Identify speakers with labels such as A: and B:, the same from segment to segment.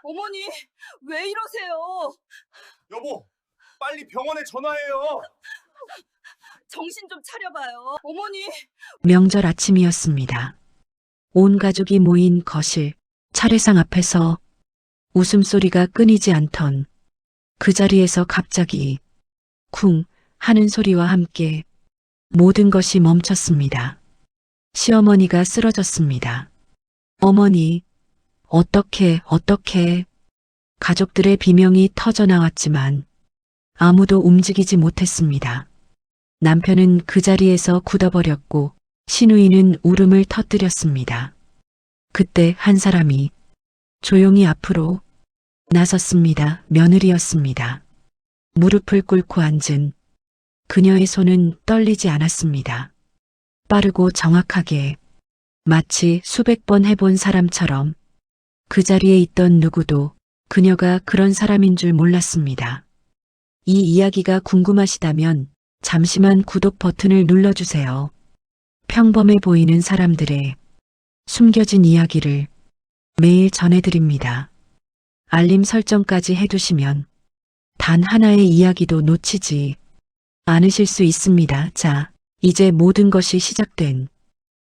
A: 어머니, 왜 이러세요?
B: 여보, 빨리 병원에 전화해요.
A: 정신 좀 차려봐요. 어머니,
C: 명절 아침이었습니다. 온 가족이 모인 거실, 차례상 앞에서 웃음소리가 끊이지 않던 그 자리에서 갑자기 쿵 하는 소리와 함께 모든 것이 멈췄습니다. 시어머니가 쓰러졌습니다. 어머니, 어떻게. 가족들의 비명이 터져 나왔지만 아무도 움직이지 못했습니다. 남편은 그 자리에서 굳어버렸고 시누이는 울음을 터뜨렸습니다. 그때 한 사람이 조용히 앞으로 나섰습니다. 며느리였습니다. 무릎을 꿇고 앉은 그녀의 손은 떨리지 않았습니다. 빠르고 정확하게 마치 수백 번 해본 사람처럼 그 자리에 있던 누구도 그녀가 그런 사람인 줄 몰랐습니다. 이 이야기가 궁금하시다면 잠시만 구독 버튼을 눌러주세요. 평범해 보이는 사람들의 숨겨진 이야기를 매일 전해드립니다. 알림 설정까지 해두시면 단 하나의 이야기도 놓치지 않으실 수 있습니다. 자, 이제 모든 것이 시작된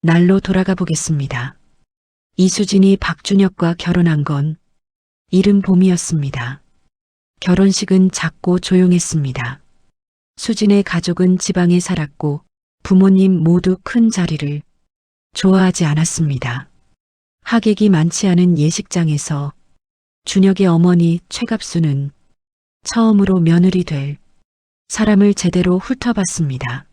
C: 날로 돌아가 보겠습니다. 이수진이 박준혁과 결혼한 건 이른 봄이었습니다. 결혼식은 작고 조용했습니다. 수진의 가족은 지방에 살았고 부모님 모두 큰 자리를 좋아하지 않았습니다. 하객이 많지 않은 예식장에서 준혁의 어머니 최갑수는 처음으로 며느리 될 사람을 제대로 훑어봤습니다.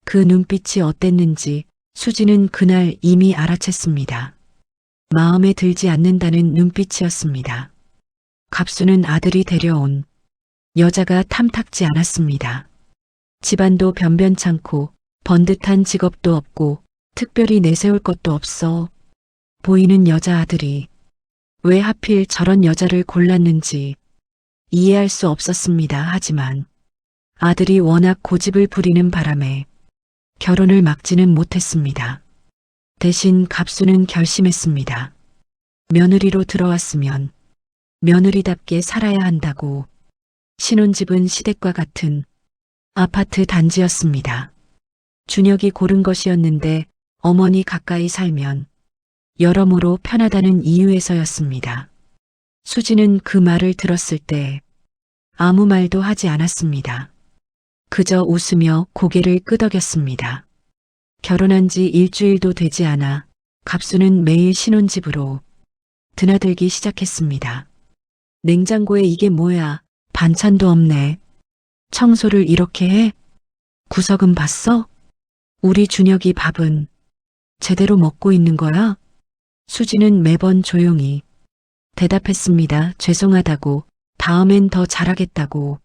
C: 그 눈빛이 어땠는지 수진은 그날 이미 알아챘습니다. 마음에 들지 않는다는 눈빛이었습니다. 갑수는 아들이 데려온 여자가 탐탁지 않았습니다. 집안도 변변찮고 번듯한 직업도 없고 특별히 내세울 것도 없어 보이는 여자 아들이 왜 하필 저런 여자를 골랐는지 이해할 수 없었습니다. 하지만 아들이 워낙 고집을 부리는 바람에 결혼을 막지는 못했습니다. 대신 갑수는 결심했습니다. 며느리로 들어왔으면 며느리답게 살아야 한다고. 신혼집은 시댁과 같은 아파트 단지였습니다. 준혁이 고른 것이었는데 어머니 가까이 살면 여러모로 편하다는 이유에서였습니다. 수지는 그 말을 들었을 때 아무 말도 하지 않았습니다. 그저 웃으며 고개를 끄덕였습니다. 결혼한 지 일주일도 되지 않아 갑수는 매일 신혼집으로 드나들기 시작했습니다. 냉장고에 이게 뭐야? 반찬도 없네. 청소를 이렇게 해? 구석은 봤어? 우리 준혁이 밥은 제대로 먹고 있는 거야? 수지는 매번 조용히 대답했습니다. 죄송하다고, 다음엔 더 잘하겠다고.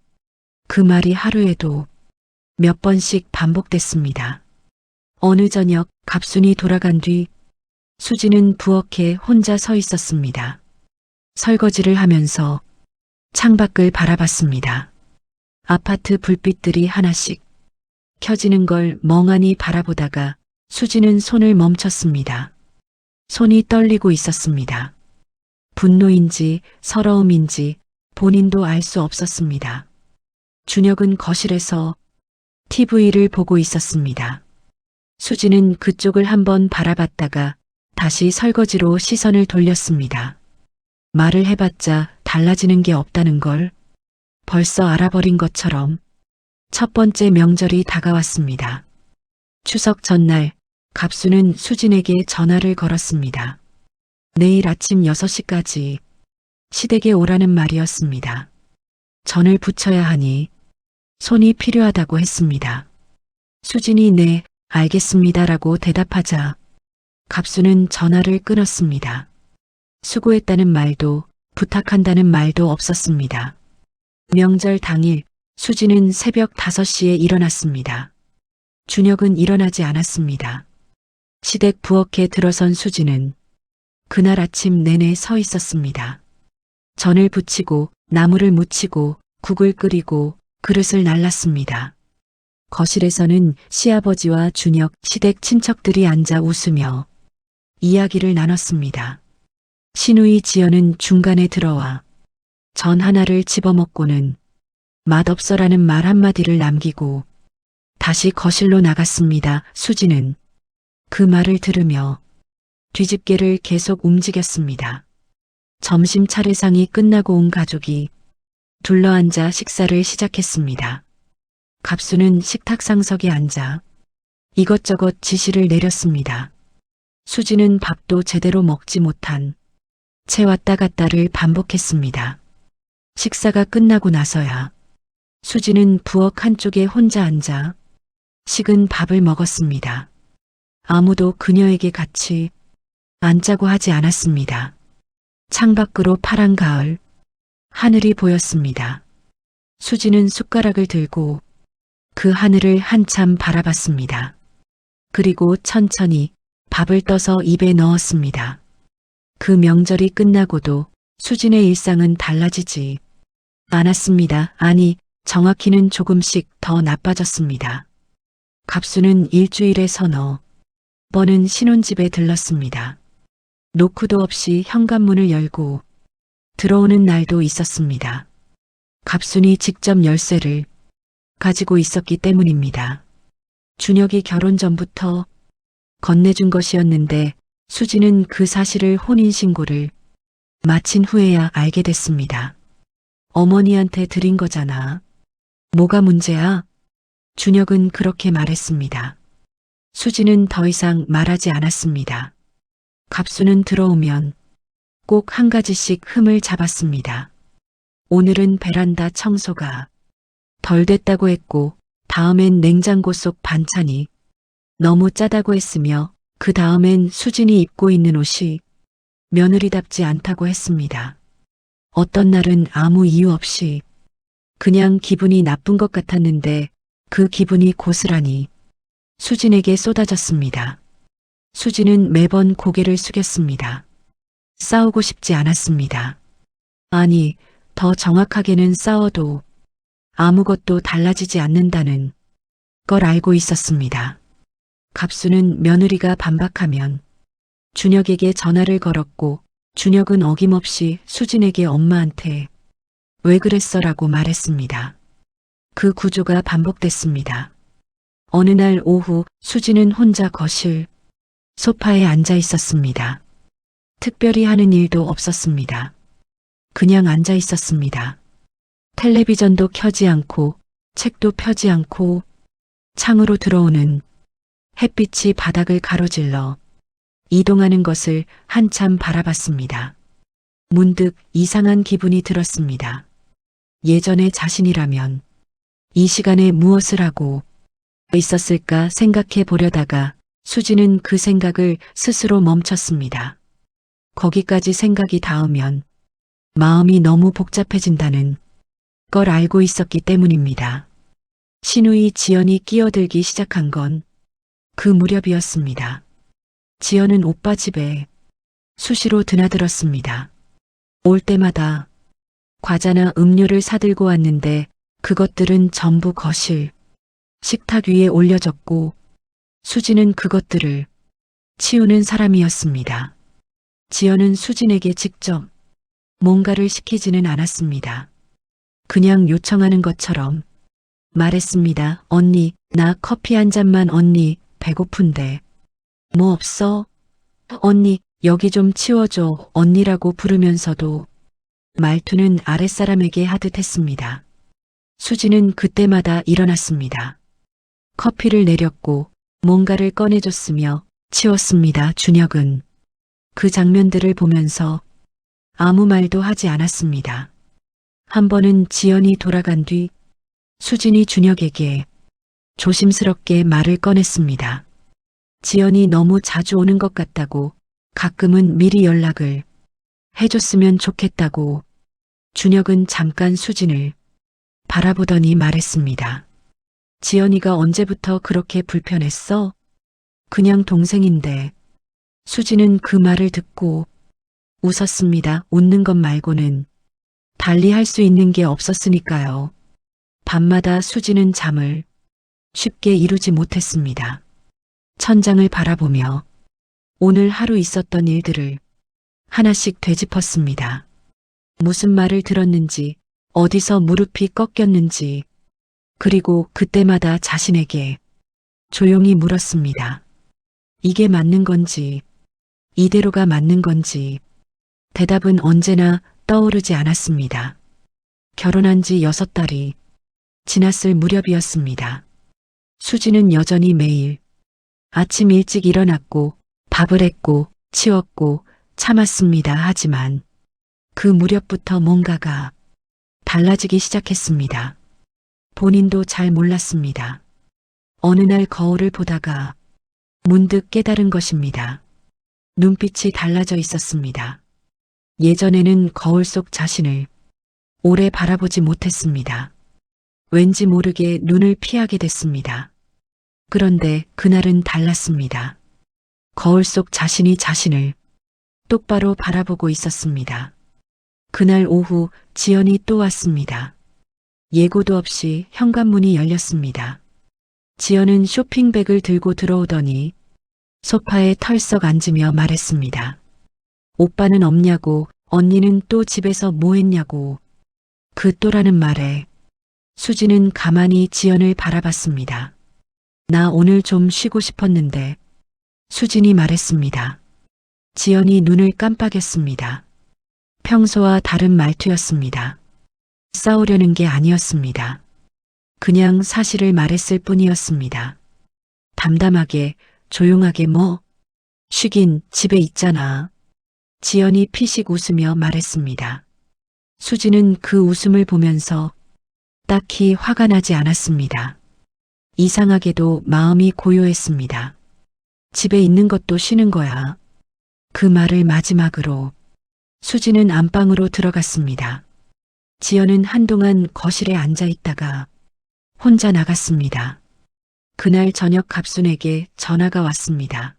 C: 그 말이 하루에도 몇 번씩 반복됐습니다. 어느 저녁 갑순이 돌아간 뒤 수지는 부엌에 혼자 서 있었습니다. 설거지를 하면서 창밖을 바라봤습니다. 아파트 불빛들이 하나씩 켜지는 걸 멍하니 바라보다가 수지는 손을 멈췄습니다. 손이 떨리고 있었습니다. 분노인지 서러움인지 본인도 알 수 없었습니다. 준혁은 거실에서 TV를 보고 있었습니다. 수지는 그쪽을 한번 바라봤다가 다시 설거지로 시선을 돌렸습니다. 말을 해봤자 달라지는 게 없다는 걸 벌써 알아버린 것처럼 첫 번째 명절이 다가왔습니다. 추석 전날 갑수는 수진에게 전화를 걸었습니다. 내일 아침 6시까지 시댁에 오라는 말이었습니다. 전을 부쳐야 하니 손이 필요하다고 했습니다. 수진이 네, 알겠습니다라고 대답하자 갑수는 전화를 끊었습니다. 수고했다는 말도 부탁한다는 말도 없었습니다. 명절 당일 수진은 새벽 5시에 일어났습니다. 준혁은 일어나지 않았습니다. 시댁 부엌에 들어선 수진은 그날 아침 내내 서 있었습니다. 전을 부치고 나물을 무치고 국을 끓이고 그릇을 날랐습니다. 거실에서는 시아버지와 준혁 시댁 친척들이 앉아 웃으며 이야기를 나눴습니다. 신우이 지연은 중간에 들어와 전 하나를 집어먹고는 맛없어라는 말 한마디를 남기고 다시 거실로 나갔습니다. 수지는 그 말을 들으며 뒤집개를 계속 움직였습니다. 점심 차례상이 끝나고 온 가족이 둘러앉아 식사를 시작했습니다. 갑수는 식탁 상석에 앉아 이것저것 지시를 내렸습니다. 수지는 밥도 제대로 먹지 못한 채 왔다 갔다를 반복했습니다. 식사가 끝나고 나서야 수지는 부엌 한쪽에 혼자 앉아 식은 밥을 먹었습니다. 아무도 그녀에게 같이 앉자고 하지 않았습니다. 창밖으로 파란 가을, 하늘이 보였습니다. 수지는 숟가락을 들고 그 하늘을 한참 바라봤습니다. 그리고 천천히 밥을 떠서 입에 넣었습니다. 그 명절이 끝나고도 수진의 일상은 달라지지 않았습니다. 아니, 정확히는 조금씩 더 나빠졌습니다. 갑수는 일주일에 서너 번은 신혼집에 들렀습니다. 노크도 없이 현관문을 열고 들어오는 날도 있었습니다. 갑순이 직접 열쇠를 가지고 있었기 때문입니다. 준혁이 결혼 전부터 건네준 것이었는데 수지는 그 사실을 혼인신고를 마친 후에야 알게 됐습니다. 어머니한테 드린 거잖아. 뭐가 문제야? 준혁은 그렇게 말했습니다. 수지는 더 이상 말하지 않았습니다. 갑수는 들어오면 꼭 한 가지씩 흠을 잡았습니다. 오늘은 베란다 청소가 덜 됐다고 했고 다음엔 냉장고 속 반찬이 너무 짜다고 했으며 그 다음엔 수진이 입고 있는 옷이 며느리답지 않다고 했습니다. 어떤 날은 아무 이유 없이 그냥 기분이 나쁜 것 같았는데 그 기분이 고스란히 수진에게 쏟아졌습니다. 수진은 매번 고개를 숙였습니다. 싸우고 싶지 않았습니다. 아니, 더 정확하게는 싸워도 아무것도 달라지지 않는다는 걸 알고 있었습니다. 갑수는 며느리가 반박하면 준혁에게 전화를 걸었고 준혁은 어김없이 수진에게 엄마한테 왜 그랬어라고 말했습니다. 그 구조가 반복됐습니다. 어느 날 오후 수진은 혼자 거실 소파에 앉아 있었습니다. 특별히 하는 일도 없었습니다. 그냥 앉아 있었습니다. 텔레비전도 켜지 않고 책도 펴지 않고 창으로 들어오는 햇빛이 바닥을 가로질러 이동하는 것을 한참 바라봤습니다. 문득 이상한 기분이 들었습니다. 예전의 자신이라면 이 시간에 무엇을 하고 있었을까 생각해 보려다가 수지는 그 생각을 스스로 멈췄습니다. 거기까지 생각이 닿으면 마음이 너무 복잡해진다는 걸 알고 있었기 때문입니다. 신우이 지연이 끼어들기 시작한 건 그 무렵이었습니다. 지연은 오빠 집에 수시로 드나들었습니다. 올 때마다 과자나 음료를 사들고 왔는데 그것들은 전부 거실, 식탁 위에 올려졌고 수지는 그것들을 치우는 사람이었습니다. 지연은 수진에게 직접 뭔가를 시키지는 않았습니다. 그냥 요청하는 것처럼 말했습니다. 언니, 나 커피 한 잔만. 언니, 배고픈데. 뭐 없어? 언니, 여기 좀 치워줘. 언니라고 부르면서도 말투는 아랫사람에게 하듯 했습니다. 수지는 그때마다 일어났습니다. 커피를 내렸고 뭔가를 꺼내줬으며 치웠습니다. 준혁은 그 장면들을 보면서 아무 말도 하지 않았습니다. 한 번은 지연이 돌아간 뒤 수진이 준혁에게 조심스럽게 말을 꺼냈습니다. 지연이 너무 자주 오는 것 같다고, 가끔은 미리 연락을 해줬으면 좋겠다고. 준혁은 잠깐 수진을 바라보더니 말했습니다. 지연이가 언제부터 그렇게 불편했어? 그냥 동생인데. 수진은 그 말을 듣고 웃었습니다. 웃는 것 말고는 달리 할 수 있는 게 없었으니까요. 밤마다 수지는 잠을 쉽게 이루지 못했습니다. 천장을 바라보며 오늘 하루 있었던 일들을 하나씩 되짚었습니다. 무슨 말을 들었는지, 어디서 무릎이 꺾였는지, 그리고 그때마다 자신에게 조용히 물었습니다. 이게 맞는 건지, 이대로가 맞는 건지, 대답은 언제나 떠오르지 않았습니다. 결혼한 지 6달이 지났을 무렵이었습니다. 수지는 여전히 매일 아침 일찍 일어났고 밥을 했고 치웠고 참았습니다. 하지만 그 무렵부터 뭔가가 달라지기 시작했습니다. 본인도 잘 몰랐습니다. 어느 날 거울을 보다가 문득 깨달은 것입니다. 눈빛이 달라져 있었습니다. 예전에는 거울 속 자신을 오래 바라보지 못했습니다. 왠지 모르게 눈을 피하게 됐습니다. 그런데 그날은 달랐습니다. 거울 속 자신이 자신을 똑바로 바라보고 있었습니다. 그날 오후 지연이 또 왔습니다. 예고도 없이 현관문이 열렸습니다. 지연은 쇼핑백을 들고 들어오더니 소파에 털썩 앉으며 말했습니다. 오빠는 없냐고, 언니는 또 집에서 뭐 했냐고. 그 또라는 말에 수지는 가만히 지연을 바라봤습니다. 나 오늘 좀 쉬고 싶었는데, 수진이 말했습니다. 지연이 눈을 깜빡였습니다. 평소와 다른 말투였습니다. 싸우려는 게 아니었습니다. 그냥 사실을 말했을 뿐이었습니다. 담담하게, 조용하게 뭐, 쉬긴 집에 있잖아. 지연이 피식 웃으며 말했습니다. 수지는 그 웃음을 보면서 딱히 화가 나지 않았습니다. 이상하게도 마음이 고요했습니다. 집에 있는 것도 쉬는 거야. 그 말을 마지막으로 수지는 안방으로 들어갔습니다. 지연은 한동안 거실에 앉아 있다가 혼자 나갔습니다. 그날 저녁 갑순에게 전화가 왔습니다.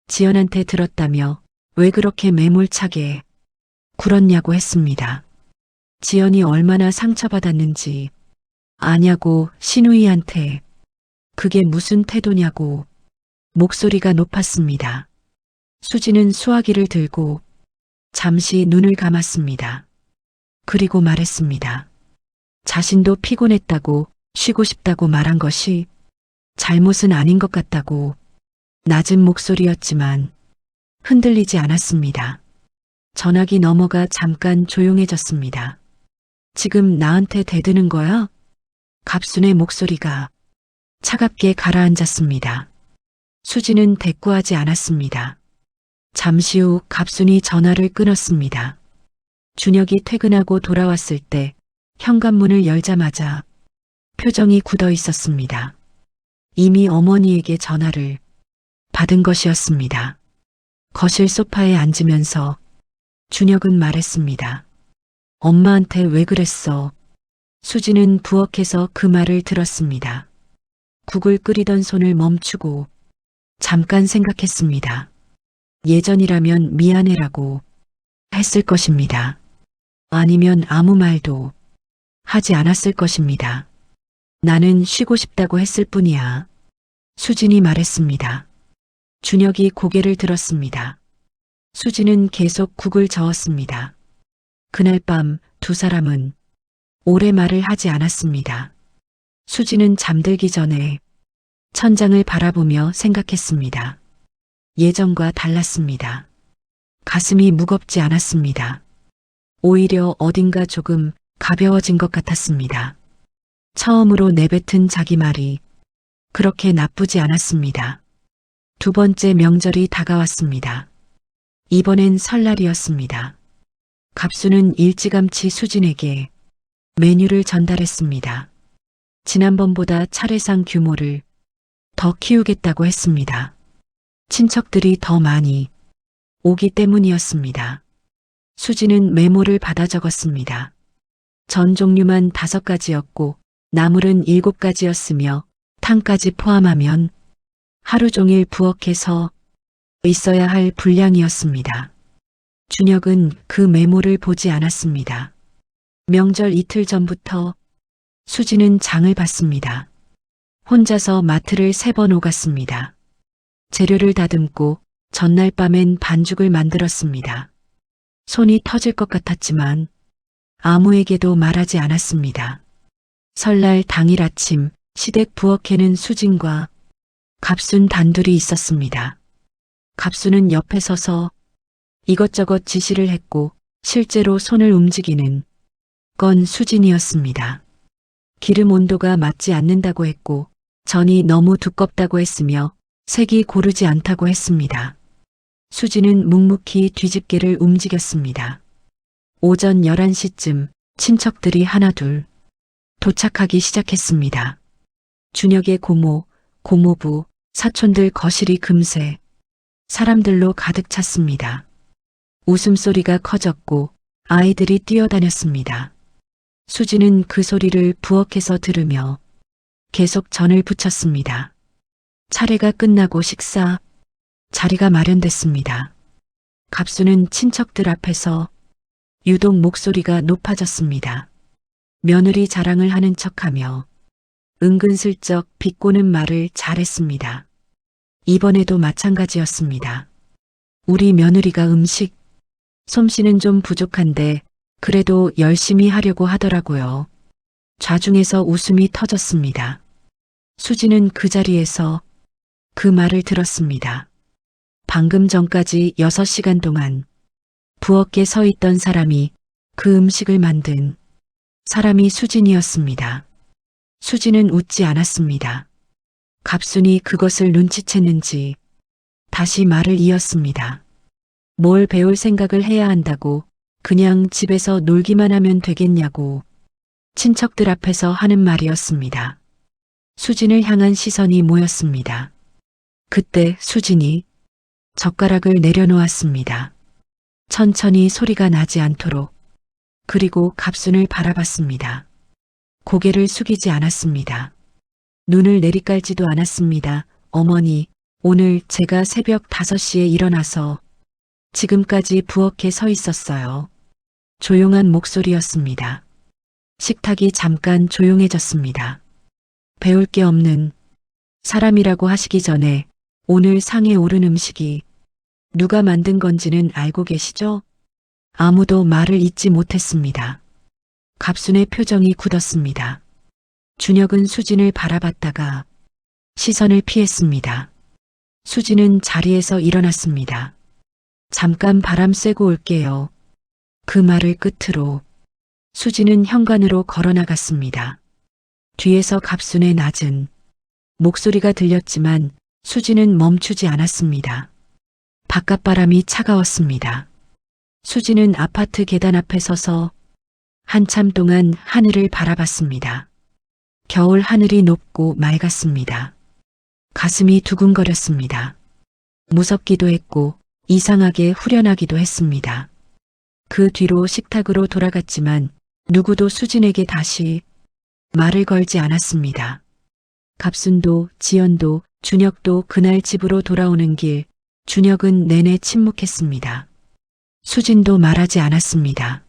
C: 지연한테 들었다며 왜 그렇게 매몰차게 굴었냐고 했습니다. 지연이 얼마나 상처받았는지 아냐고 신우이한테 그게 무슨 태도냐고 목소리가 높았습니다. 수지는 수화기를 들고 잠시 눈을 감았습니다. 그리고 말했습니다. 자신도 피곤했다고 쉬고 싶다고 말한 것이 잘못은 아닌 것 같다고 낮은 목소리였지만 흔들리지 않았습니다. 전화기 넘어가 잠깐 조용해졌습니다. 지금 나한테 대드는 거야? 갑순의 목소리가 차갑게 가라앉았습니다. 수지는 대꾸하지 않았습니다. 잠시 후 갑순이 전화를 끊었습니다. 준혁이 퇴근하고 돌아왔을 때 현관문을 열자마자 표정이 굳어 있었습니다. 이미 어머니에게 전화를 받은 것이었습니다. 거실 소파에 앉으면서 준혁은 말했습니다. 엄마한테 왜 그랬어? 수지는 부엌에서 그 말을 들었습니다. 국을 끓이던 손을 멈추고 잠깐 생각했습니다. 예전이라면 미안해라고 했을 것입니다. 아니면 아무 말도 하지 않았을 것입니다. 나는 쉬고 싶다고 했을 뿐이야. 수진이 말했습니다. 준혁이 고개를 들었습니다. 수지는 계속 국을 저었습니다. 그날 밤 두 사람은 오래 말을 하지 않았습니다. 수지는 잠들기 전에 천장을 바라보며 생각했습니다. 예전과 달랐습니다. 가슴이 무겁지 않았습니다. 오히려 어딘가 조금 가벼워진 것 같았습니다. 처음으로 내뱉은 자기 말이 그렇게 나쁘지 않았습니다. 두 번째 명절이 다가왔습니다. 이번엔 설날이었습니다. 갑수는 일찌감치 수진에게 메뉴를 전달했습니다. 지난번보다 차례상 규모를 더 키우겠다고 했습니다. 친척들이 더 많이 오기 때문이었습니다. 수진은 메모를 받아 적었습니다. 전 종류만 5가지였고 나물은 7가지였으며 탕까지 포함하면 하루 종일 부엌에서 있어야 할 분량이었습니다. 준혁은 그 메모를 보지 않았습니다. 명절 이틀 전부터 수지는 장을 봤습니다. 혼자서 마트를 3번 오갔습니다. 재료를 다듬고 전날 밤엔 반죽을 만들었습니다. 손이 터질 것 같았지만 아무에게도 말하지 않았습니다. 설날 당일 아침 시댁 부엌에는 수진과 갑순 단둘이 있었습니다. 갑순은 옆에 서서 이것저것 지시를 했고 실제로 손을 움직이는 건 수진이었습니다. 기름 온도가 맞지 않는다고 했고 전이 너무 두껍다고 했으며 색이 고르지 않다고 했습니다. 수진은 묵묵히 뒤집개를 움직였습니다. 오전 11시쯤 친척들이 하나둘 도착하기 시작했습니다. 준혁의 고모, 고모부, 사촌들 거실이 금세 사람들로 가득 찼습니다. 웃음소리가 커졌고 아이들이 뛰어다녔습니다. 수진은 그 소리를 부엌에서 들으며 계속 전을 부쳤습니다. 차례가 끝나고 식사 자리가 마련됐습니다. 갑수는 친척들 앞에서 유독 목소리가 높아졌습니다. 며느리 자랑을 하는 척하며 은근슬쩍 비꼬는 말을 잘했습니다. 이번에도 마찬가지였습니다. 우리 며느리가 음식 솜씨는 좀 부족한데 그래도 열심히 하려고 하더라고요. 좌중에서 웃음이 터졌습니다. 수지는 그 자리에서 그 말을 들었습니다. 방금 전까지 6시간 동안 부엌에 서 있던 사람이 그 음식을 만든 사람이 수진이었습니다. 수진은 웃지 않았습니다. 갑순이 그것을 눈치챘는지 다시 말을 이었습니다. 뭘 배울 생각을 해야 한다고 그냥 집에서 놀기만 하면 되겠냐고 친척들 앞에서 하는 말이었습니다. 수진을 향한 시선이 모였습니다. 그때 수진이 젓가락을 내려놓았습니다. 천천히 소리가 나지 않도록 그리고 갑순을 바라봤습니다. 고개를 숙이지 않았습니다. 눈을 내리깔지도 않았습니다. 어머니, 오늘 제가 새벽 5시에 일어나서 지금까지 부엌에 서 있었어요. 조용한 목소리였습니다. 식탁이 잠깐 조용해졌습니다. 배울 게 없는 사람이라고 하시기 전에 오늘 상에 오른 음식이 누가 만든 건지는 알고 계시죠? 아무도 말을 잇지 못했습니다. 갑순의 표정이 굳었습니다. 준혁은 수진을 바라봤다가 시선을 피했습니다. 수진은 자리에서 일어났습니다. 잠깐 바람 쐬고 올게요. 그 말을 끝으로 수진은 현관으로 걸어나갔습니다. 뒤에서 갑순의 낮은 목소리가 들렸지만 수진은 멈추지 않았습니다. 바깥바람이 차가웠습니다. 수진은 아파트 계단 앞에 서서 한참 동안 하늘을 바라봤습니다. 겨울 하늘이 높고 맑았습니다. 가슴이 두근거렸습니다. 무섭기도 했고 이상하게 후련하기도 했습니다. 그 뒤로 식탁으로 돌아갔지만 누구도 수진에게 다시 말을 걸지 않았습니다. 갑순도 지연도 준혁도 그날 집으로 돌아오는 길 준혁은 내내 침묵했습니다. 수진도 말하지 않았습니다.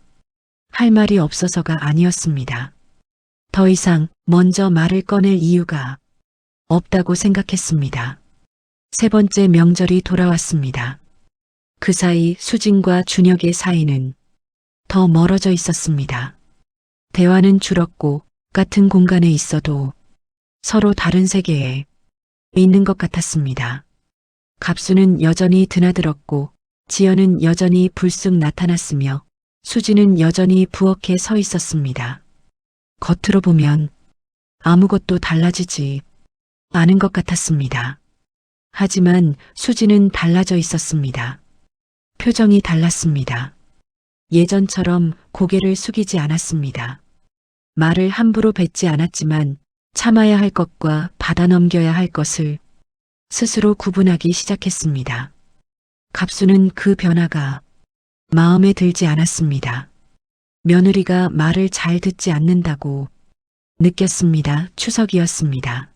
C: 할 말이 없어서가 아니었습니다. 더 이상 먼저 말을 꺼낼 이유가 없다고 생각했습니다. 3번째 명절이 돌아왔습니다. 그 사이 수진과 준혁의 사이는 더 멀어져 있었습니다. 대화는 줄었고 같은 공간에 있어도 서로 다른 세계에 있는 것 같았습니다. 갑수는 여전히 드나들었고 지연은 여전히 불쑥 나타났으며 수진은 여전히 부엌에 서 있었습니다. 겉으로 보면 아무것도 달라지지 않은 것 같았습니다. 하지만 수진은 달라져 있었습니다. 표정이 달랐습니다. 예전처럼 고개를 숙이지 않았습니다. 말을 함부로 뱉지 않았지만 참아야 할 것과 받아넘겨야 할 것을 스스로 구분하기 시작했습니다. 갑수는 그 변화가 마음에 들지 않았습니다. 며느리가 말을 잘 듣지 않는다고 느꼈습니다. 추석이었습니다.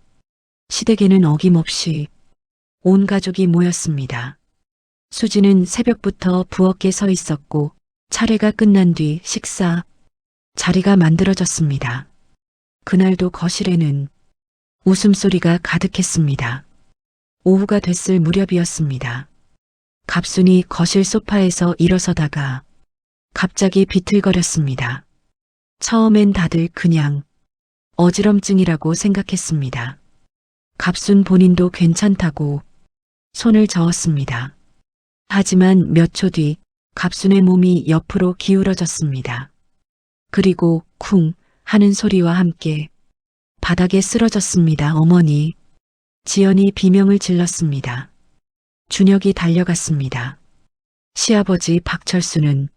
C: 시댁에는 어김없이 온 가족이 모였습니다. 수지는 새벽부터 부엌에 서 있었고 차례가 끝난 뒤 식사 자리가 만들어졌습니다. 그날도 거실에는 웃음소리가 가득했습니다. 오후가 됐을 무렵이었습니다. 갑순이 거실 소파에서 일어서다가 갑자기 비틀거렸습니다. 처음엔 다들 그냥 어지럼증이라고 생각했습니다. 갑순 본인도 괜찮다고 손을 저었습니다. 하지만 몇 초 뒤 갑순의 몸이 옆으로 기울어졌습니다. 그리고 쿵 하는 소리와 함께 바닥에 쓰러졌습니다. 어머니. 지연이 비명을 질렀습니다. 준혁이 달려갔습니다. 시아버지 박철수는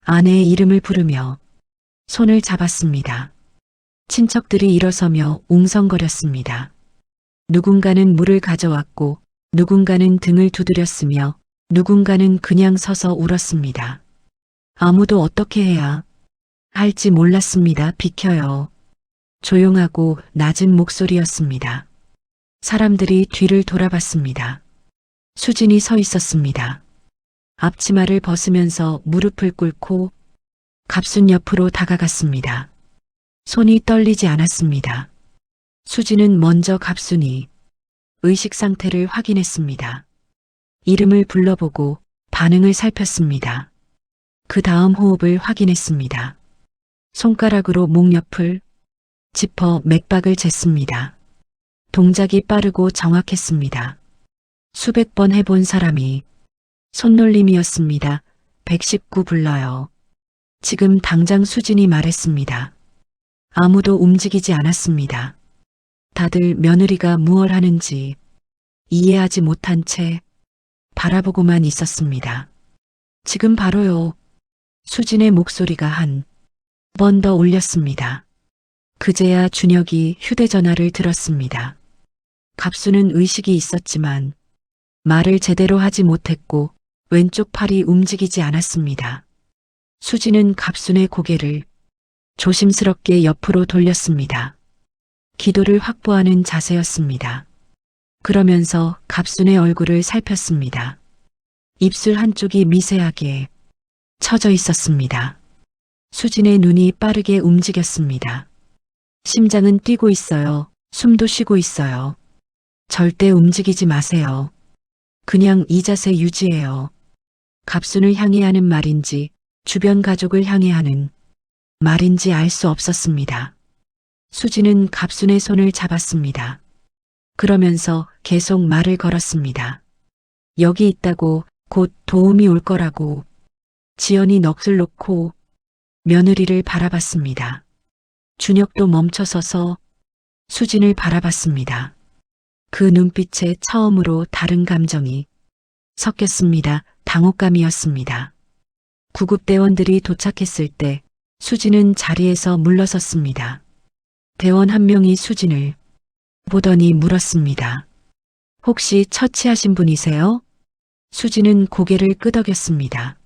C: 아내의 이름을 부르며 손을 잡았습니다. 친척들이 일어서며 웅성거렸습니다. 누군가는 물을 가져왔고 누군가는 등을 두드렸으며 누군가는 그냥 서서 울었습니다. 아무도 어떻게 해야 할지 몰랐습니다. 비켜요. 조용하고 낮은 목소리였습니다. 사람들이 뒤를 돌아봤습니다. 수진이 서 있었습니다. 앞치마를 벗으면서 무릎을 꿇고 갑순 옆으로 다가갔습니다. 손이 떨리지 않았습니다. 수진은 먼저 갑순이 의식 상태를 확인했습니다. 이름을 불러보고 반응을 살폈습니다. 그 다음 호흡을 확인했습니다. 손가락으로 목 옆을 짚어 맥박을 쟀습니다. 동작이 빠르고 정확했습니다. 수백 번 해본 사람이 손놀림이었습니다. 119 불러요. 지금 당장 수진이 말했습니다. 아무도 움직이지 않았습니다. 다들 며느리가 무얼 하는지 이해하지 못한 채 바라보고만 있었습니다. 지금 바로요. 수진의 목소리가 한 번 더 울렸습니다. 그제야 준혁이 휴대전화를 들었습니다. 갑수는 의식이 있었지만 말을 제대로 하지 못했고 왼쪽 팔이 움직이지 않았습니다. 수진은 갑순의 고개를 조심스럽게 옆으로 돌렸습니다. 기도를 확보하는 자세였습니다. 그러면서 갑순의 얼굴을 살폈습니다. 입술 한쪽이 미세하게 처져 있었습니다. 수진의 눈이 빠르게 움직였습니다. 심장은 뛰고 있어요. 숨도 쉬고 있어요. 절대 움직이지 마세요. 그냥 이 자세 유지해요. 갑순을 향해 하는 말인지 주변 가족을 향해 하는 말인지 알 수 없었습니다. 수진은 갑순의 손을 잡았습니다. 그러면서 계속 말을 걸었습니다. 여기 있다고 곧 도움이 올 거라고. 지연이 넋을 놓고 며느리를 바라봤습니다. 준혁도 멈춰서서 수진을 바라봤습니다. 그 눈빛에 처음으로 다른 감정이 섞였습니다. 당혹감이었습니다. 구급대원들이 도착했을 때 수진은 자리에서 물러섰습니다. 대원 한 명이 수진을 보더니 물었습니다. 혹시 처치하신 분이세요? 수진은 고개를 끄덕였습니다.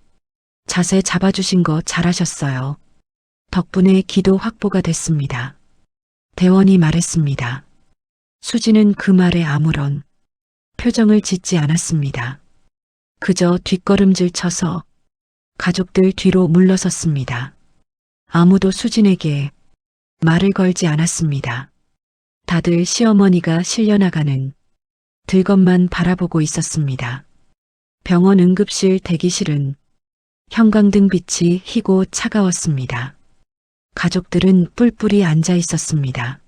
C: 자세 잡아주신 거 잘하셨어요. 덕분에 기도 확보가 됐습니다. 대원이 말했습니다. 수진은 그 말에 아무런 표정을 짓지 않았습니다. 그저 뒷걸음질 쳐서 가족들 뒤로 물러섰습니다. 아무도 수진에게 말을 걸지 않았습니다. 다들 시어머니가 실려나가는 들것만 바라보고 있었습니다. 병원 응급실 대기실은 형광등 빛이 희고 차가웠습니다. 가족들은 뿔뿔이 앉아 있었습니다.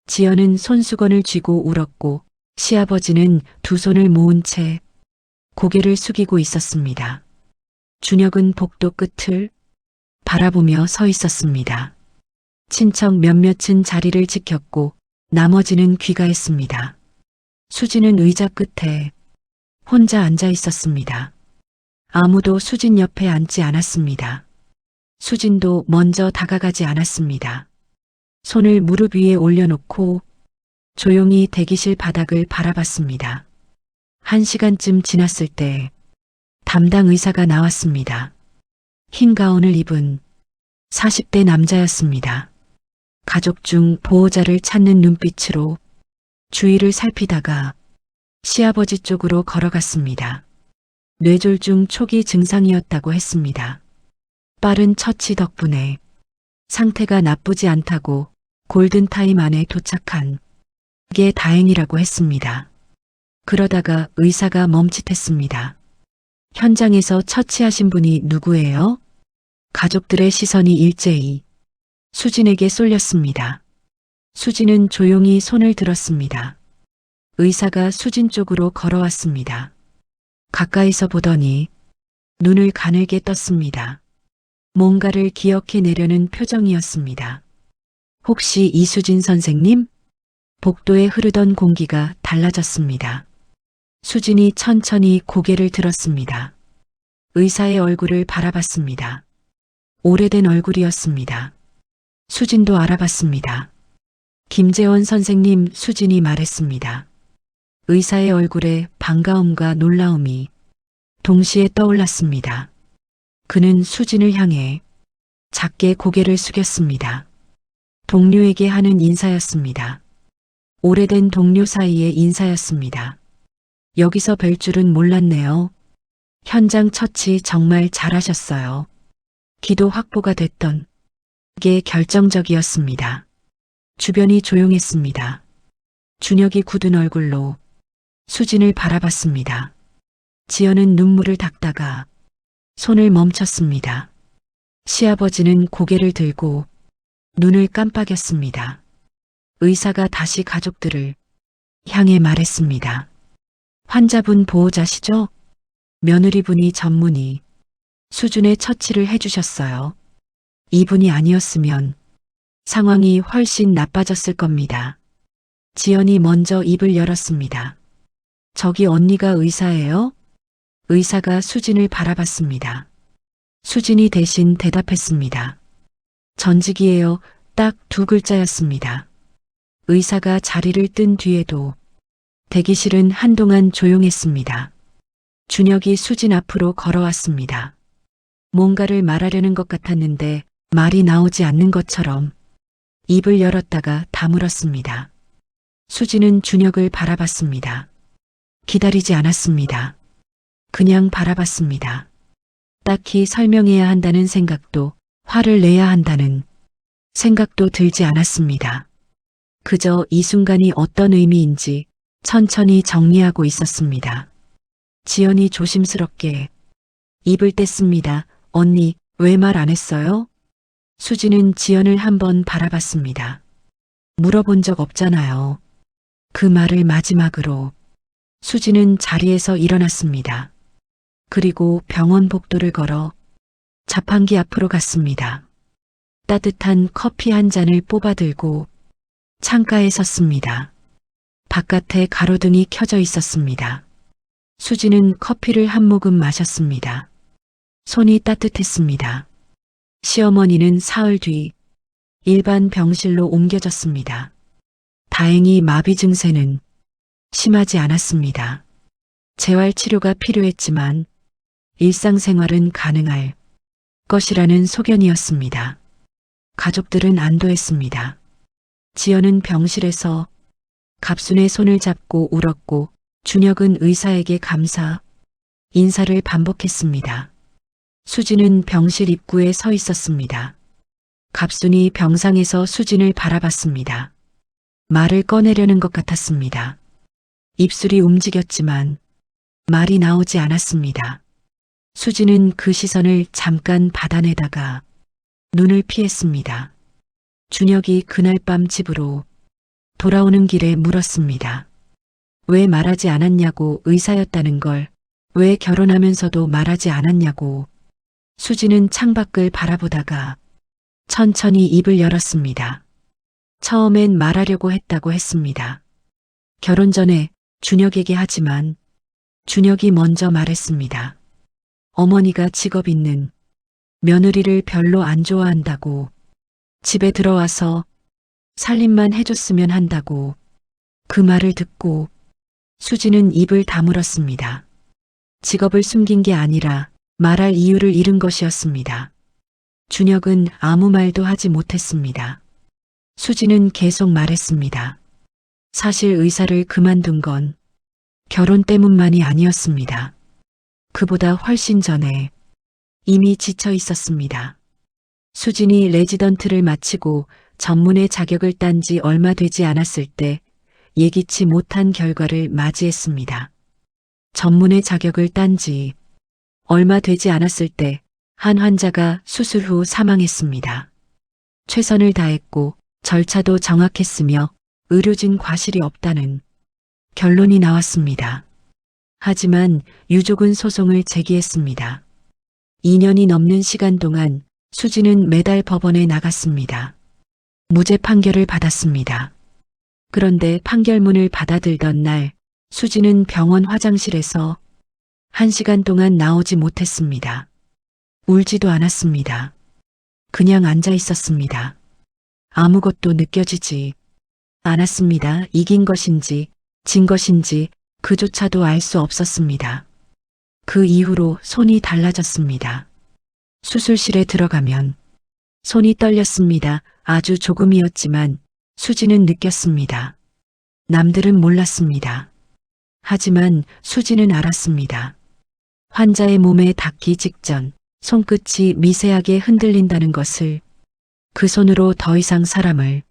C: 지연은 손수건을 쥐고 울었고 시아버지는 두 손을 모은 채 고개를 숙이고 있었습니다. 준혁은 복도 끝을 바라보며 서 있었습니다. 친척 몇몇은 자리를 지켰고 나머지는 귀가했습니다. 수진은 의자 끝에 혼자 앉아 있었습니다. 아무도 수진 옆에 앉지 않았습니다. 수진도 먼저 다가가지 않았습니다. 손을 무릎 위에 올려놓고 조용히 대기실 바닥을 바라봤습니다. 1시간쯤 지났을 때 담당 의사가 나왔습니다. 흰 가운을 입은 40대 남자였습니다. 가족 중 보호자를 찾는 눈빛으로 주위를 살피다가 시아버지 쪽으로 걸어갔습니다. 뇌졸중 초기 증상이었다고 했습니다. 빠른 처치 덕분에 상태가 나쁘지 않다고 골든타임 안에 도착한 게 다행이라고 했습니다. 그러다가 의사가 멈칫했습니다. 현장에서 처치하신 분이 누구예요? 가족들의 시선이 일제히 수진에게 쏠렸습니다. 수진은 조용히 손을 들었습니다. 의사가 수진 쪽으로 걸어왔습니다. 가까이서 보더니 눈을 가늘게 떴습니다. 뭔가를 기억해내려는 표정이었습니다. 혹시 이수진 선생님? 복도에 흐르던 공기가 달라졌습니다. 수진이 천천히 고개를 들었습니다. 의사의 얼굴을 바라봤습니다. 오래된 얼굴이었습니다. 수진도 알아봤습니다. 김재원 선생님, 수진이 말했습니다. 의사의 얼굴에 반가움과 놀라움이 동시에 떠올랐습니다. 그는 수진을 향해 작게 고개를 숙였습니다. 동료에게 하는 인사였습니다. 오래된 동료 사이의 인사였습니다. 여기서 뵐 줄은 몰랐네요. 현장 처치 정말 잘하셨어요. 기도 확보가 됐던 게 결정적이었습니다. 주변이 조용했습니다. 준혁이 굳은 얼굴로 수진을 바라봤습니다. 지연은 눈물을 닦다가 손을 멈췄습니다. 시아버지는 고개를 들고 눈을 깜빡였습니다. 의사가 다시 가족들을 향해 말했습니다. 환자분 보호자시죠? 며느리분이 전문의 수준의 처치를 해주셨어요. 이분이 아니었으면 상황이 훨씬 나빠졌을 겁니다. 지연이 먼저 입을 열었습니다. 저기 언니가 의사예요? 의사가 수진을 바라봤습니다. 수진이 대신 대답했습니다. 전직이에요. 딱 두 글자였습니다. 의사가 자리를 뜬 뒤에도 대기실은 한동안 조용했습니다. 준혁이 수진 앞으로 걸어왔습니다. 뭔가를 말하려는 것 같았는데 말이 나오지 않는 것처럼 입을 열었다가 다물었습니다. 수진은 준혁을 바라봤습니다. 기다리지 않았습니다. 그냥 바라봤습니다. 딱히 설명해야 한다는 생각도 화를 내야 한다는 생각도 들지 않았습니다. 그저 이 순간이 어떤 의미인지 천천히 정리하고 있었습니다. 지연이 조심스럽게 입을 뗐습니다. 언니, 왜 말 안 했어요? 수진은 지연을 한번 바라봤습니다. 물어본 적 없잖아요. 그 말을 마지막으로 수진은 자리에서 일어났습니다. 그리고 병원 복도를 걸어 자판기 앞으로 갔습니다. 따뜻한 커피 한 잔을 뽑아 들고 창가에 섰습니다. 바깥에 가로등이 켜져 있었습니다. 수진은 커피를 한 모금 마셨습니다. 손이 따뜻했습니다. 시어머니는 사흘 뒤 일반 병실로 옮겨졌습니다. 다행히 마비 증세는 심하지 않았습니다. 재활 치료가 필요했지만 일상생활은 가능할 것이라는 소견이었습니다. 가족들은 안도했습니다. 지연은 병실에서 갑순의 손을 잡고 울었고 준혁은 의사에게 감사 인사를 반복했습니다. 수진은 병실 입구에 서 있었습니다. 갑순이 병상에서 수진을 바라봤습니다. 말을 꺼내려는 것 같았습니다. 입술이 움직였지만 말이 나오지 않았습니다. 수진은 그 시선을 잠깐 받아내다가 눈을 피했습니다. 준혁이 그날 밤 집으로 돌아오는 길에 물었습니다. 왜 말하지 않았냐고, 의사였다는 걸 왜 결혼하면서도 말하지 않았냐고. 수진은 창밖을 바라보다가 천천히 입을 열었습니다. 처음엔 말하려고 했다고 했습니다. 결혼 전에 준혁에게 하지만 준혁이 먼저 말했습니다. 어머니가 직업 있는 며느리를 별로 안 좋아한다고, 집에 들어와서 살림만 해줬으면 한다고. 그 말을 듣고 수진은 입을 다물었습니다. 직업을 숨긴 게 아니라 말할 이유를 잃은 것이었습니다. 준혁은 아무 말도 하지 못했습니다. 수진은 계속 말했습니다. 사실 의사를 그만둔 건 결혼 때문만이 아니었습니다. 그보다 훨씬 전에 이미 지쳐 있었습니다. 수진이 레지던트를 마치고 전문의 자격을 딴 지 얼마 되지 않았을 때 예기치 못한 결과를 맞이했습니다. 전문의 자격을 딴 지 얼마 되지 않았을 때 한 환자가 수술 후 사망했습니다. 최선을 다했고 절차도 정확했으며 의료진 과실이 없다는 결론이 나왔습니다. 하지만 유족은 소송을 제기했습니다. 2년이 넘는 시간 동안 수지는 매달 법원에 나갔습니다. 무죄 판결을 받았습니다. 그런데 판결문을 받아들던 날 수지는 병원 화장실에서 1시간 동안 나오지 못했습니다. 울지도 않았습니다. 그냥 앉아 있었습니다. 아무것도 느껴지지 않았습니다. 이긴 것인지 진 것인지 그조차도 알 수 없었습니다. 그 이후로 손이 달라졌습니다. 수술실에 들어가면 손이 떨렸습니다. 아주 조금이었지만 수지는 느꼈습니다. 남들은 몰랐습니다. 하지만 수지는 알았습니다. 환자의 몸에 닿기 직전 손끝이 미세하게 흔들린다는 것을, 그 손으로 더 이상 사람을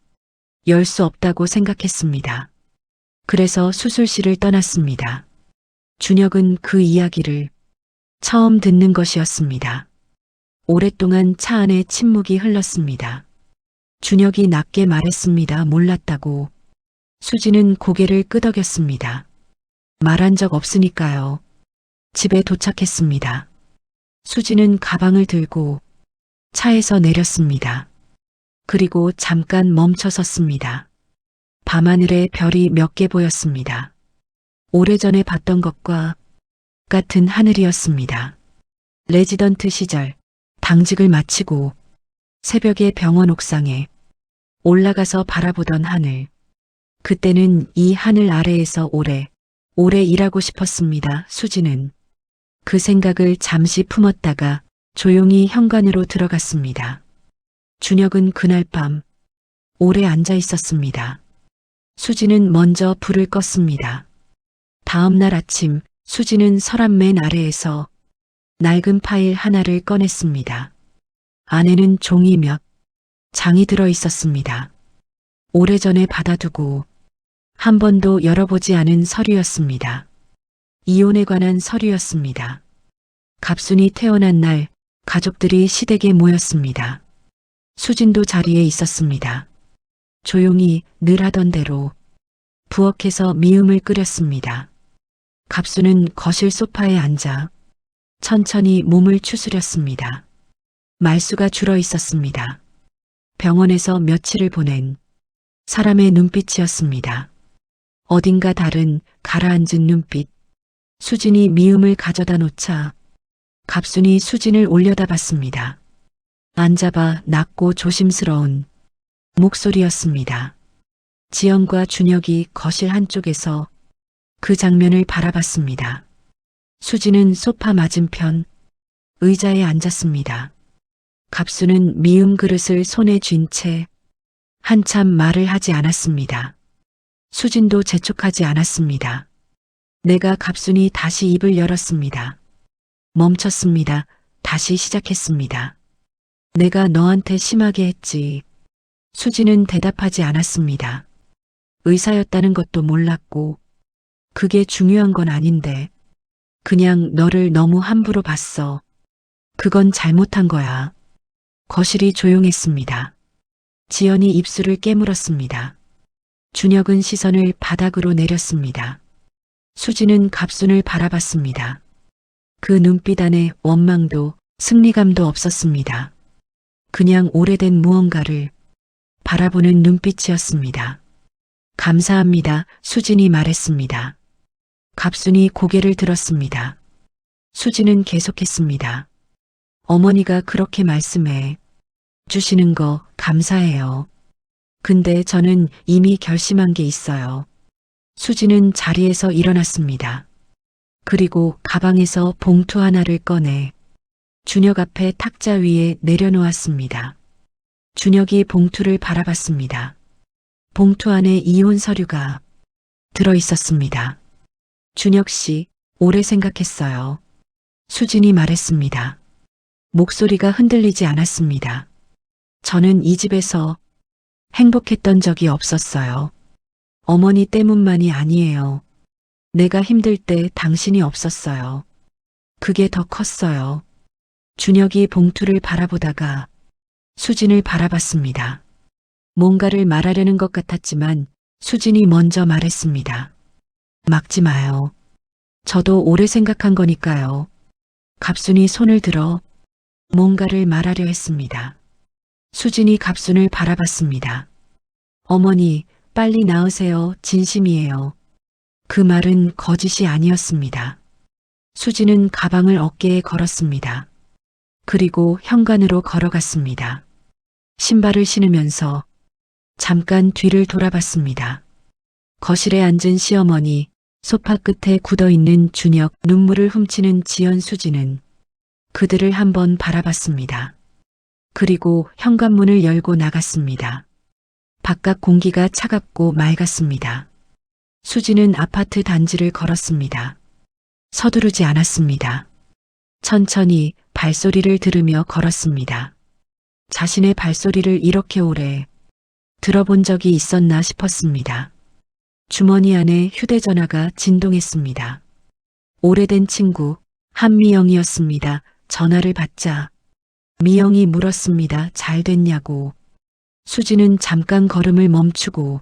C: 열 수 없다고 생각했습니다. 그래서 수술실을 떠났습니다. 준혁은 그 이야기를 처음 듣는 것이었습니다. 오랫동안 차 안에 침묵이 흘렀습니다. 준혁이 낮게 말했습니다. 몰랐다고. 수지는 고개를 끄덕였습니다. 말한 적 없으니까요. 집에 도착했습니다. 수지는 가방을 들고 차에서 내렸습니다. 그리고 잠깐 멈춰 섰습니다. 밤하늘에 별이 몇 개 보였습니다. 오래전에 봤던 것과 같은 하늘이었습니다. 레지던트 시절 당직을 마치고 새벽에 병원 옥상에 올라가서 바라보던 하늘. 그때는 이 하늘 아래에서 오래 일하고 싶었습니다. 수지는 그 생각을 잠시 품었다가 조용히 현관으로 들어갔습니다. 준혁은 그날 밤 오래 앉아 있었습니다. 수지는 먼저 불을 껐습니다. 다음 날 아침 수지는 서랍 맨 아래에서 낡은 파일 하나를 꺼냈습니다. 안에는 종이 몇 장이 들어 있었습니다. 오래전에 받아두고 한 번도 열어보지 않은 서류였습니다. 이혼에 관한 서류였습니다. 갑순이 태어난 날 가족들이 시댁에 모였습니다. 수진도 자리에 있었습니다. 조용히 늘 하던 대로 부엌에서 미음을 끓였습니다. 갑수는 거실 소파에 앉아 천천히 몸을 추스렸습니다. 말수가 줄어 있었습니다. 병원에서 며칠을 보낸 사람의 눈빛이었습니다. 어딘가 다른 가라앉은 눈빛. 수진이 미음을 가져다 놓자 갑순이 수진을 올려다봤습니다. 앉아봐. 낮고 조심스러운 목소리였습니다. 지연과 준혁이 거실 한쪽에서 그 장면을 바라봤습니다. 수지는 소파 맞은편 의자에 앉았습니다. 갑수는 미음 그릇을 손에 쥔 채 한참 말을 하지 않았습니다. 수진도 재촉하지 않았습니다. 내가 갑순이 다시 입을 열었습니다. 멈췄습니다. 다시 시작했습니다. 내가 너한테 심하게 했지. 수지는 대답하지 않았습니다. 의사였다는 것도 몰랐고 그게 중요한 건 아닌데 그냥 너를 너무 함부로 봤어. 그건 잘못한 거야. 거실이 조용했습니다. 지연이 입술을 깨물었습니다. 준혁은 시선을 바닥으로 내렸습니다. 수지는 갑순을 바라봤습니다. 그 눈빛 안에 원망도 승리감도 없었습니다. 그냥 오래된 무언가를 바라보는 눈빛이었습니다. 감사합니다. 수진이 말했습니다. 갑순이 고개를 들었습니다. 수진은 계속했습니다. 어머니가 그렇게 말씀해 주시는 거 감사해요. 근데 저는 이미 결심한 게 있어요. 수진은 자리에서 일어났습니다. 그리고 가방에서 봉투 하나를 꺼내 준혁 앞에 탁자 위에 내려놓았습니다. 준혁이 봉투를 바라봤습니다. 봉투 안에 이혼 서류가 들어 있었습니다. 준혁 씨, 오래 생각했어요. 수진이 말했습니다. 목소리가 흔들리지 않았습니다. 저는 이 집에서 행복했던 적이 없었어요. 어머니 때문만이 아니에요. 내가 힘들 때 당신이 없었어요. 그게 더 컸어요. 준혁이 봉투를 바라보다가 수진을 바라봤습니다. 뭔가를 말하려는 것 같았지만 수진이 먼저 말했습니다. 막지 마요. 저도 오래 생각한 거니까요. 갑순이 손을 들어 뭔가를 말하려 했습니다. 수진이 갑순을 바라봤습니다. 어머니, 빨리 나으세요. 진심이에요. 그 말은 거짓이 아니었습니다. 수진은 가방을 어깨에 걸었습니다. 그리고 현관으로 걸어갔습니다. 신발을 신으면서 잠깐 뒤를 돌아봤습니다. 거실에 앉은 시어머니, 소파 끝에 굳어있는 준혁, 눈물을 훔치는 지연, 수진은 그들을 한번 바라봤습니다. 그리고 현관문을 열고 나갔습니다. 바깥 공기가 차갑고 맑았습니다. 수진은 아파트 단지를 걸었습니다. 서두르지 않았습니다. 천천히 발소리를 들으며 걸었습니다. 자신의 발소리를 이렇게 오래 들어본 적이 있었나 싶었습니다. 주머니 안에 휴대전화가 진동했습니다. 오래된 친구 한미영이었습니다. 전화를 받자 미영이 물었습니다. 잘 됐냐고. 수진은 잠깐 걸음을 멈추고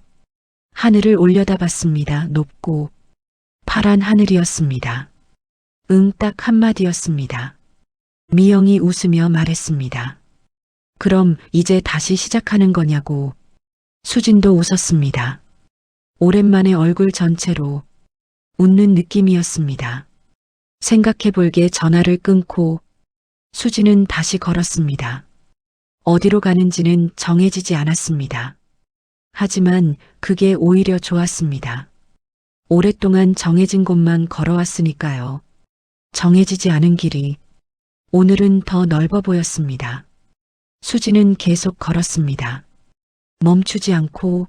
C: 하늘을 올려다봤습니다. 높고 파란 하늘이었습니다. 응, 딱 한마디였습니다. 미영이 웃으며 말했습니다. 그럼 이제 다시 시작하는 거냐고. 수진도 웃었습니다. 오랜만에 얼굴 전체로 웃는 느낌이었습니다. 생각해볼게 전화를 끊고 수진은 다시 걸었습니다. 어디로 가는지는 정해지지 않았습니다. 하지만 그게 오히려 좋았습니다. 오랫동안 정해진 곳만 걸어왔으니까요. 정해지지 않은 길이 오늘은 더 넓어 보였습니다. 수진은 계속 걸었습니다. 멈추지 않고